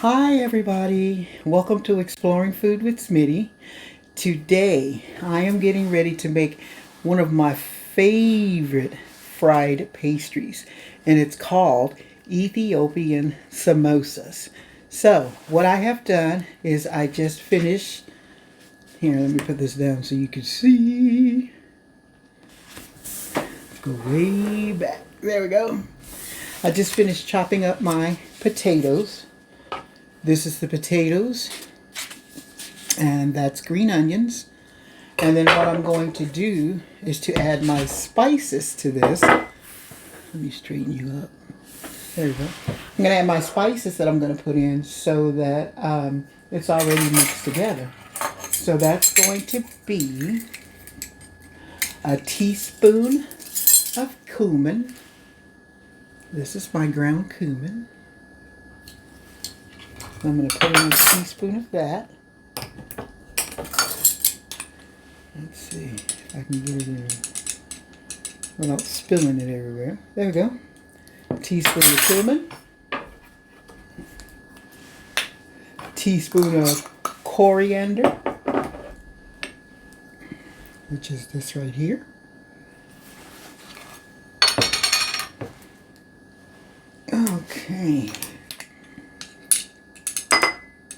Hi everybody, welcome to Exploring Food with Smitty. Today I am getting ready to make one of my favorite fried pastries, and it's called Ethiopian samosas. So what I have done is I just finished, here let me put this down so you can see. Let's go way back, there we go. I just finished chopping up my potatoes. This is the potatoes, and that's green onions. And then what I'm going to do is to add my spices to this. Let me straighten you up. There you go. I'm going to add my spices that I'm going to put in so that it's already mixed together. So that's going to be a teaspoon of cumin. This is my ground cumin. I'm going to put in a teaspoon of that. Let's see if I can get it in without spilling it everywhere. There we go. A teaspoon of cumin. A teaspoon of coriander, which is this right here. Okay.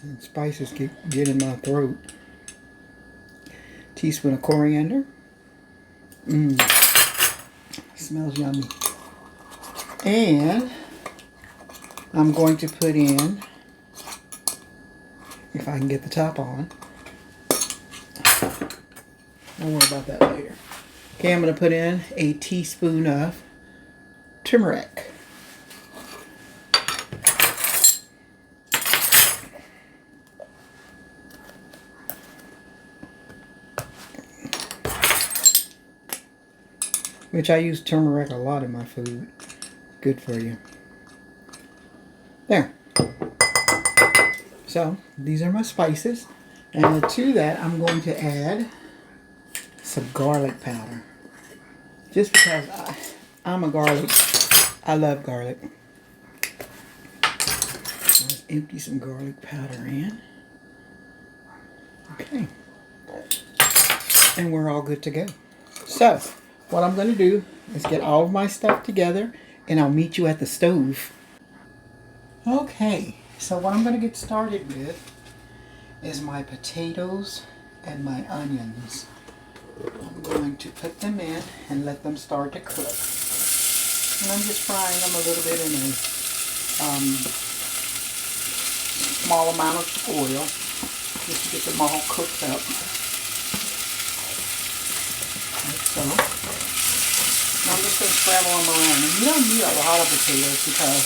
And spices get in my throat. Teaspoon of coriander. Smells yummy. And I'm going to put in, if I can get the top on, I'll worry about that later. Okay, I'm going to put in a teaspoon of turmeric. Which I use turmeric a lot in my food. Good for you. There. So, these are my spices. And to that, I'm going to add some garlic powder. Just because I'm a garlic. I love garlic. Let's empty some garlic powder in. Okay. And we're all good to go. So, what I'm going to do is get all of my stuff together, and I'll meet you at the stove. Okay, so what I'm going to get started with is my potatoes and my onions. I'm going to put them in and let them start to cook. And I'm just frying them a little bit in a small amount of oil just to get them all cooked up. Like so. I'm just going to scramble them around. And you don't need a lot of potatoes because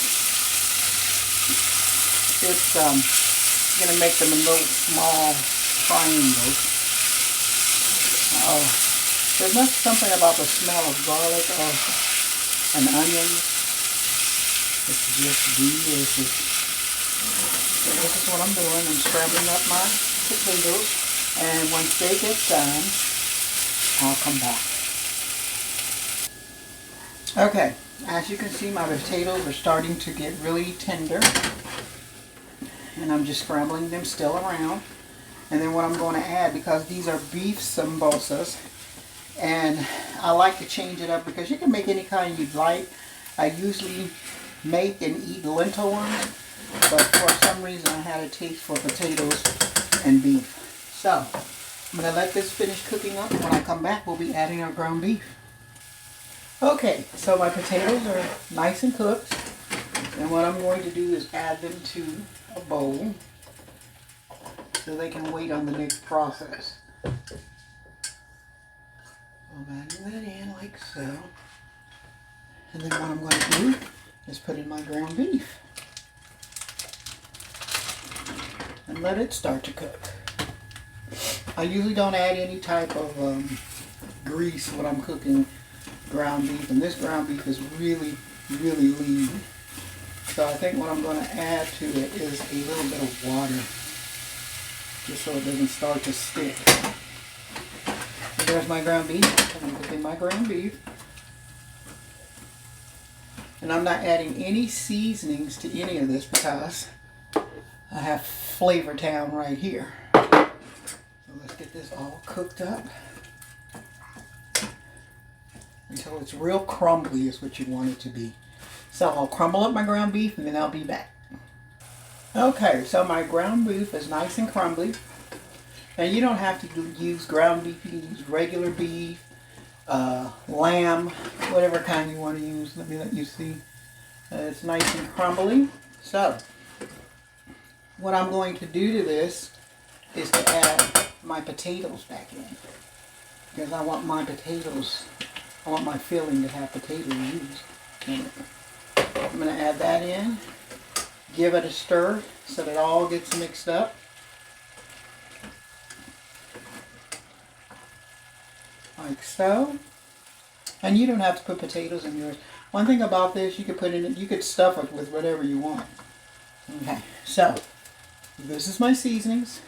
it's going to make them in little small triangles. There's not something about the smell of garlic or an onion. It's just delicious. So this is what I'm doing. I'm scrambling up my potatoes. And once they get done, I'll come back. Okay, as you can see, my potatoes are starting to get really tender, and I'm just scrambling them still around. And then what I'm going to add, because these are beef sambusas, and I like to change it up because you can make any kind you'd like. I usually make and eat lentil ones, but for some reason I had a taste for potatoes and beef. So I'm going to let this finish cooking up, and when I come back we'll be adding our ground beef. Okay, so my potatoes are nice and cooked, and what I'm going to do is add them to a bowl so they can wait on the next process. I'm adding that in like so, and then what I'm going to do is put in my ground beef and let it start to cook. I usually don't add any type of grease when I'm cooking ground beef, and this ground beef is really lean. So I think what I'm going to add to it is a little bit of water, just so it doesn't start to stick. So there's my ground beef. I'm cooking my ground beef. And I'm not adding any seasonings to any of this because I have Flavor Town right here. So let's get this all cooked up until it's real crumbly is what you want it to be. So I'll crumble up my ground beef and then I'll be back. Okay, so my ground beef is nice and crumbly. And you don't have to use ground beef. You can use regular beef, lamb, whatever kind you want to use. Let me let you see. It's nice and crumbly. So what I'm going to do to this is to add my potatoes back in. Because I want my potatoes, I want my filling to have potato juice in it. I'm going to add that in. Give it a stir so that it all gets mixed up. Like so. And you don't have to put potatoes in yours. One thing about this, you could put in it, you could stuff it with whatever you want. Okay, so this is my seasonings.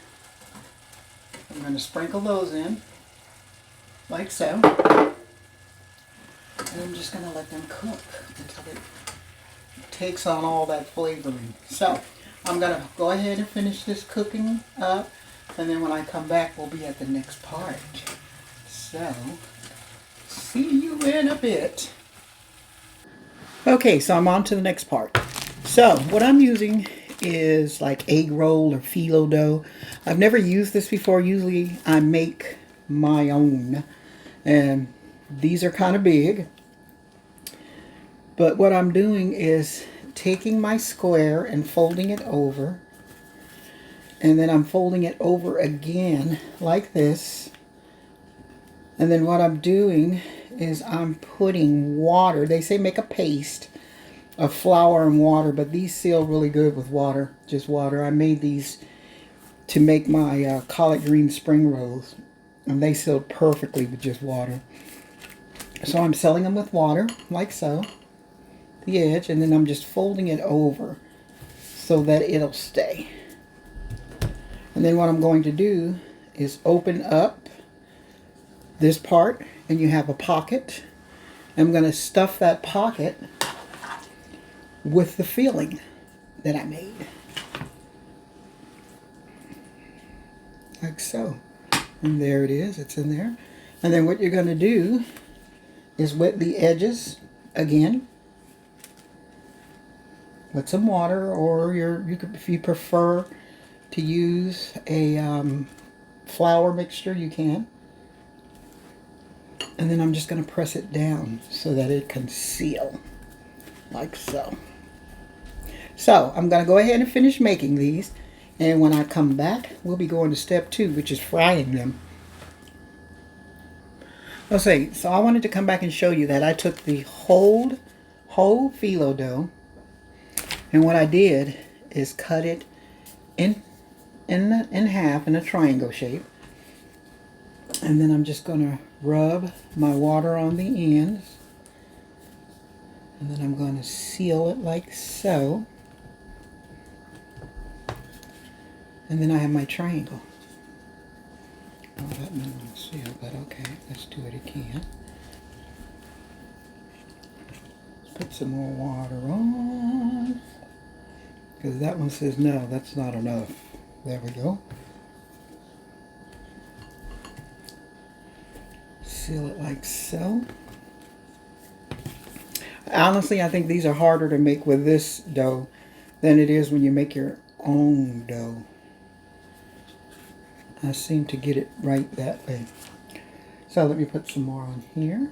I'm going to sprinkle those in, like so. And I'm just going to let them cook until it takes on all that flavoring. So I'm going to go ahead and finish this cooking up, and then when I come back, we'll be at the next part. So, see you in a bit. Okay, so I'm on to the next part. So, what I'm using is like egg roll or phyllo dough. I've never used this before. Usually I make my own. And these are kind of big. But what I'm doing is taking my square and folding it over. And then I'm folding it over again like this. And then what I'm doing is I'm putting water. They say make a paste of flour and water, but these seal really good with water, just water. I made these to make my collard green spring rolls, and they sealed perfectly with just water. So I'm sealing them with water, like so, the edge, and then I'm just folding it over so that it'll stay. And then what I'm going to do is open up this part, and you have a pocket. I'm going to stuff that pocket with the filling that I made. Like so. And there it is. It's in there. And then what you're going to do is wet the edges again with some water, or you could, if you prefer to use a flour mixture, you can. And then I'm just going to press it down so that it can seal, like so. So I'm going to go ahead and finish making these, and when I come back, we'll be going to step 2, which is frying them. Okay, so I wanted to come back and show you that I took the whole phyllo dough, and what I did is cut it in half in a triangle shape. And then I'm just going to rub my water on the ends. And then I'm going to seal it like so. And then I have my triangle. Oh, that one won't seal, but okay, let's do it again. Let's put some more water on. Because that one says no, that's not enough. There we go. Seal it like so. Honestly, I think these are harder to make with this dough than it is when you make your own dough. I seem to get it right that way. So let me put some more on here.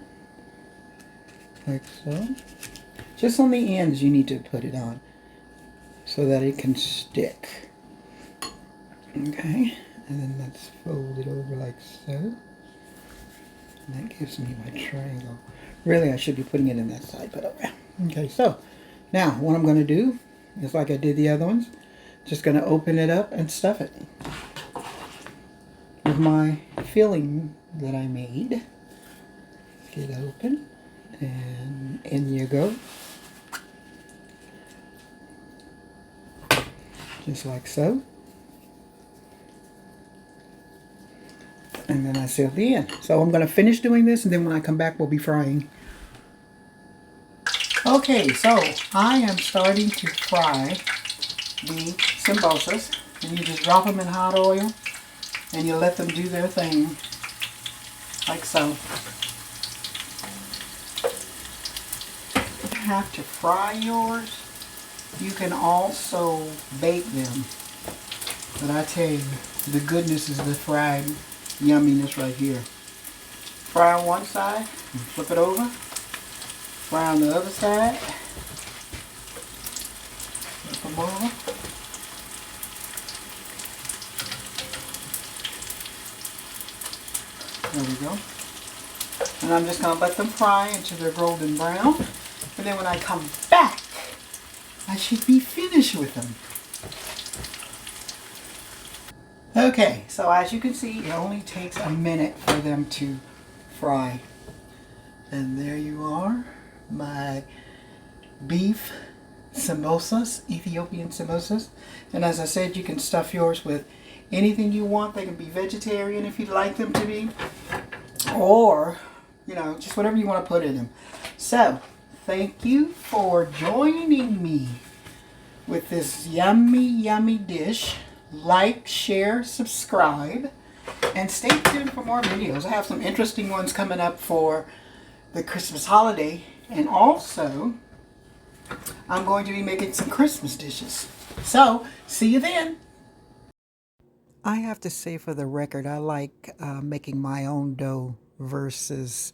Like so. Just on the ends you need to put it on so that it can stick. Okay, and then let's fold it over like so. And that gives me my triangle. Really, I should be putting it in that side, but okay. Okay, so now what I'm going to do is like I did the other ones. Just going to open it up and stuff it with my filling that I made. Get open, and in you go. Just like so. And then I seal the end. So I'm going to finish doing this, and then when I come back, we'll be frying. Okay, so I am starting to fry the sambusas, and you just drop them in hot oil and you let them do their thing, like so. You have to fry yours. You can also bake them. But I tell you, the goodness is the fried yumminess right here. Fry on one side, and flip it over. Fry on the other side. Flip them over. There we go. And I'm just going to let them fry until they're golden brown. And then when I come back, I should be finished with them. Okay, so as you can see, it only takes a minute for them to fry. And there you are, my beef samosas, Ethiopian samosas. And as I said, you can stuff yours with anything you want. They can be vegetarian if you'd like them to be, or, you know, just whatever you want to put in them. So, thank you for joining me with this yummy, yummy dish. Like, share, subscribe, and stay tuned for more videos. I have some interesting ones coming up for the Christmas holiday, and also I'm going to be making some Christmas dishes. So, see you then. I have to say, for the record, I like making my own dough versus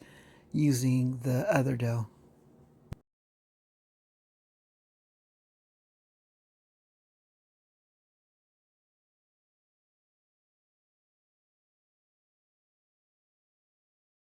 using the other dough.